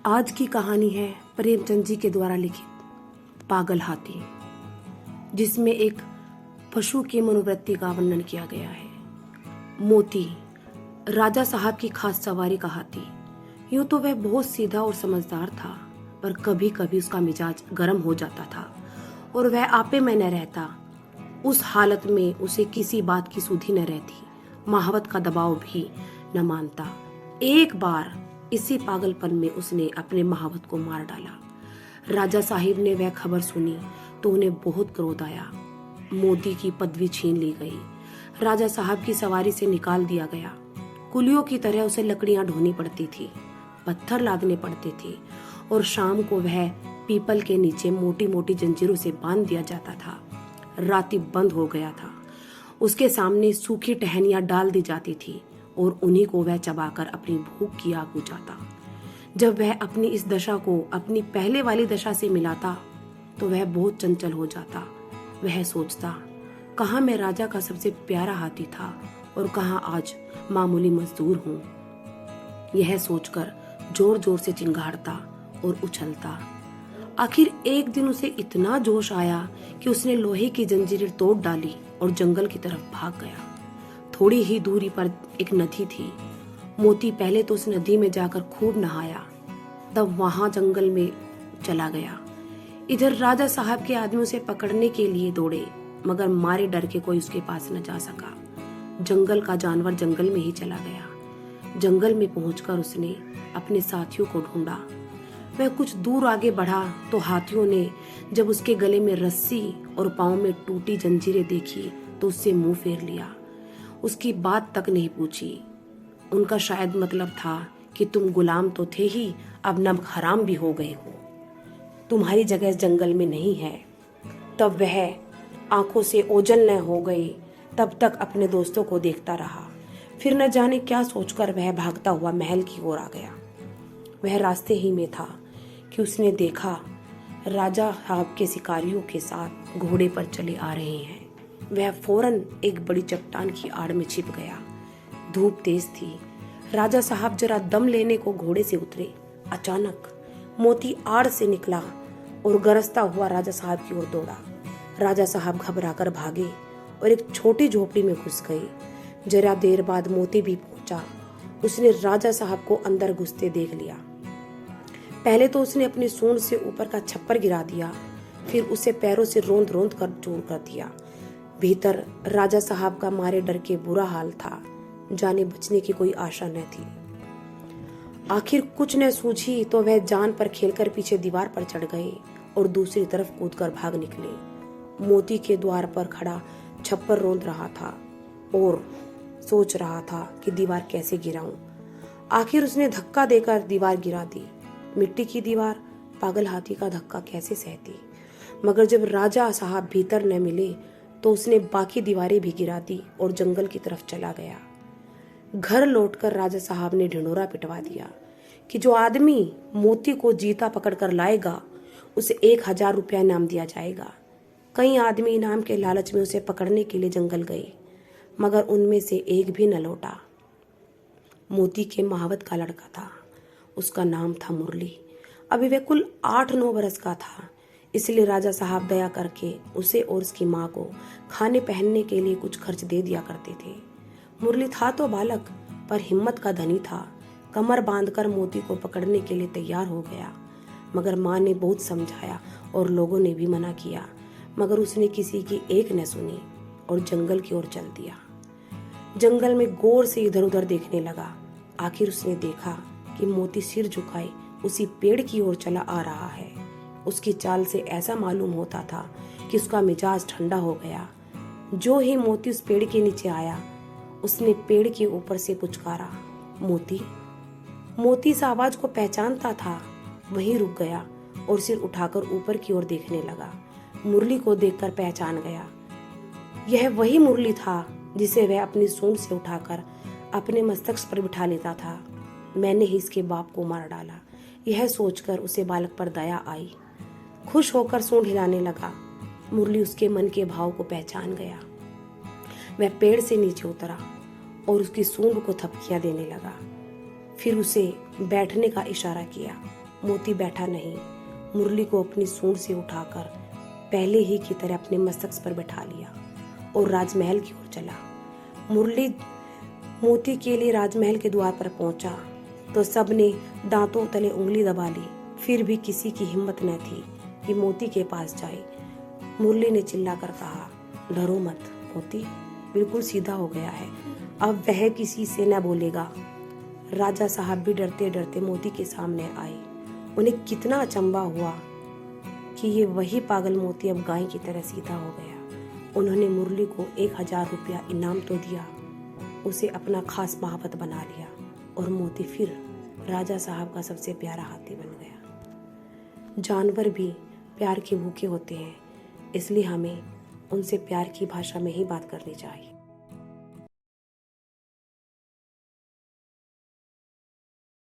आज की कहानी है प्रेमचंद जी के द्वारा लिखित पागल हाथी, जिसमें एक पशु की मनोवृत्ति का वर्णन किया गया है। मोती राजा साहब की खास सवारी का हाथी। यूं तो वह बहुत सीधा और समझदार था, पर कभी कभी उसका मिजाज गर्म हो जाता था और वह आपे में न रहता। उस हालत में उसे किसी बात की सुधि न रहती, महावत का दबाव भी न मानता। एक बार इसी पागलपन में उसने अपने महावत को मार डाला। राजा साहिब ने वह खबर सुनी तो उन्हें बहुत क्रोध आया। मोती की पदवी छीन ली गई, राजा साहब की सवारी से निकाल दिया गया। कुलियों की तरह उसे लकड़ियां ढोनी पड़ती थी, पत्थर लादने पड़ते थे और शाम को वह पीपल के नीचे मोटी मोटी जंजीरों से बांध दिया जाता था। राति बंद हो गया था, उसके सामने सूखी टहनियां डाल दी जाती थी और उन्हीं को वह चबाकर अपनी भूख की आग बुझाता। जब वह अपनी इस दशा को अपनी पहले वाली दशा से मिलाता तो वह बहुत चंचल हो जाता। वह सोचता, कहाँ मैं राजा का सबसे प्यारा हाथी था और कहाँ आज मामूली मजदूर हूँ। यह सोचकर जोर जोर से चिंगाड़ता और उछलता। आखिर एक दिन उसे इतना जोश आया कि उसने लोहे की जंजीरें तोड़ डाली और जंगल की तरफ भाग गया। थोड़ी ही दूरी पर एक नदी थी। मोती पहले तो उस नदी में जाकर खूब नहाया, तब वहां जंगल में चला गया। इधर राजा साहब के आदमी उसे पकड़ने के लिए दौड़े, मगर मारे डर के कोई उसके पास न जा सका। जंगल का जानवर जंगल में ही चला गया। जंगल में पहुंचकर उसने अपने साथियों को ढूंढा। वह कुछ दूर आगे बढ़ा तो हाथियों ने जब उसके गले में रस्सी और पांव में टूटी जंजीरें देखी तो उससे मुंह फेर लिया। उसकी बात तक नहीं पूछी। उनका शायद मतलब था कि तुम गुलाम तो थे ही, अब नमक हराम भी हो गए हो, तुम्हारी जगह इस जंगल में नहीं है। तब वह आंखों से ओझल न हो गई, तब तक अपने दोस्तों को देखता रहा। फिर न जाने क्या सोचकर वह भागता हुआ महल की ओर आ गया। वह रास्ते ही में था कि उसने देखा राजा साहब के शिकारियों के साथ घोड़े पर चले आ रहे हैं। वह फौरन एक बड़ी चट्टान की आड़ में छिप गया। धूप तेज थी। राजा साहब जरा दम लेने को घोड़े से उतरे। अचानक मोती आड़ से निकला और गरजता हुआ राजा साहब की ओर दौड़ा। राजा साहब घबराकर भागे और एक छोटी झोपड़ी में घुस गए। जरा देर बाद मोती भी पहुंचा। उसने राजा साहब को अंदर घुसते देख लिया। पहले तो उसने अपनी सूंड से ऊपर का छप्पर गिरा दिया, फिर उसे पैरों से रोंद रोंद कर चूर कर दिया। भीतर राजा साहब का मारे डर के बुरा हाल था, जाने बचने की कोई आशा न थी। आखिर कुछ न सूझी तो वह जान पर खेलकर पीछे दीवार पर चढ़ गए और दूसरी तरफ कूदकर भाग निकले। मोती के द्वार पर खड़ा छप्पर रोंद रहा था और सोच रहा था कि दीवार कैसे गिराऊं। आखिर उसने धक्का देकर दीवार गिरा दी। मिट्टी की दीवार पागल हाथी का धक्का कैसे सहती। मगर जब राजा साहब भीतर न मिले तो उसने बाकी दीवारें भी गिरा दी और जंगल की तरफ चला गया। घर लौटकर राजा साहब ने ढिंढोरा पिटवा दिया कि जो आदमी मोती को जीता पकड़कर लाएगा उसे 1000 रुपया इनाम दिया जाएगा। कई आदमी इनाम के लालच में उसे पकड़ने के लिए जंगल गए, मगर उनमें से एक भी न लौटा। मोती के महावत का लड़का था, उसका नाम था मुरली। अभी वह कुल 8-9 बरस का था, इसलिए राजा साहब दया करके उसे और उसकी माँ को खाने पहनने के लिए कुछ खर्च दे दिया करते थे। मुरली था तो बालक, पर हिम्मत का धनी था। कमर बांधकर मोती को पकड़ने के लिए तैयार हो गया, मगर माँ ने बहुत समझाया और लोगों ने भी मना किया, मगर उसने किसी की एक न सुनी और जंगल की ओर चल दिया। जंगल में गौर से इधर उधर देखने लगा। आखिर उसने देखा कि मोती सिर झुकाए उसी पेड़ की ओर चला आ रहा है। उसकी चाल से ऐसा मालूम होता था कि उसका मिजाज ठंडा हो गया। जो ही मोती उस पेड़ के नीचे आया, उसने पेड़ के ऊपर से पुचकारा, मोती। मोती इस आवाज को पहचानता था, वहीं रुक गया और सिर उठाकर ऊपर की ओर देखने लगा। मुरली को देखकर पहचान गया। यह वही मुरली था जिसे वह अपनी सूंड से उठाकर अपने मस्तक पर बिठा लेता था। मैंने ही इसके बाप को मार डाला। यह सोचकर उसे बालक पर दया आई। खुश होकर सूंड हिलाने लगा। मुरली उसके मन के भाव को पहचान गया। वह पेड़ से नीचे उतरा और उसकी सूंड को थपकियां देने लगा। फिर उसे बैठने का इशारा किया। मोती बैठा नहीं, मुरली को अपनी सूंड से उठाकर पहले ही की तरह अपने मस्तक पर बैठा लिया और राजमहल की ओर चला। मुरली मोती के लिए राजमहल के द्वार पर पहुंचा तो सबने दांतों तले उंगली दबा ली। फिर भी किसी की हिम्मत न थी कि मोती के पास जाए। मुरली ने चिल्लाकर कहा, डरो मत, मोती बिल्कुल सीधा हो गया है, अब वह किसी से न बोलेगा। राजा साहब भी डरते डरते मोती के सामने आए। उन्हें कितना अचंभा हुआ कि ये वही पागल मोती अब गाय की तरह सीधा हो गया। उन्होंने मुरली को 1000 रुपया इनाम तो दिया, उसे अपना खास महावत बना लिया और मोती फिर राजा साहब का सबसे प्यारा हाथी बन गया। जानवर भी प्यार के भूखे होते हैं, इसलिए हमें उनसे प्यार की भाषा में ही बात करनी चाहिए।